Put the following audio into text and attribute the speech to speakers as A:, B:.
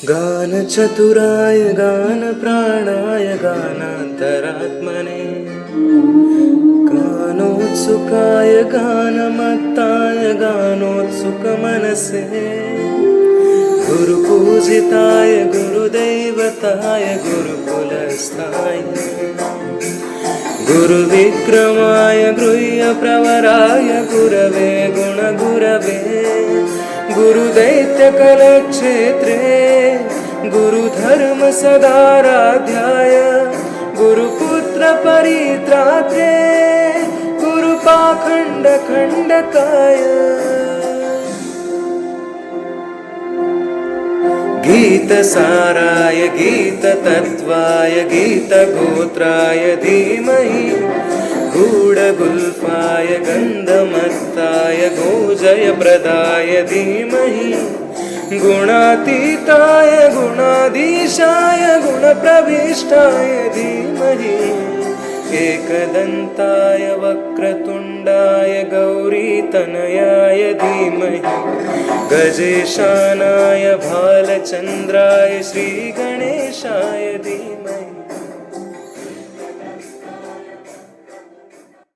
A: गानचतुराय गानप्राणाय गानान्तरात्मने गानोत्सुकाय गानमत्ताय गानोत्सुकमनसे गुरुपूजिताय गुरुदैवताय गुरुकुलस्थाय गुरुविक्रमाय गृह्यप्रवराय गुरवे गुणगुरवे गुरुदैत्यकलक्षेत्रे गुरुधर्मसदाराध्याय गुरुपुत्रपरित्रात्रे गुरुपाखण्डखण्डकाय गीतसाराय गीततत्त्वाय गीतगोत्राय धीमहि गूढगुल्फाय गन्धमत्ताय गोजयप्रदाय धीमहि गुणातीताय गुणाधीशाय गुणप्रविष्टाय धीमहि एकदन्ताय वक्रतुण्डाय गौरीतनयाय धीमहि गजेशानाय भालचन्द्राय श्रीगणेशाय धीमहि।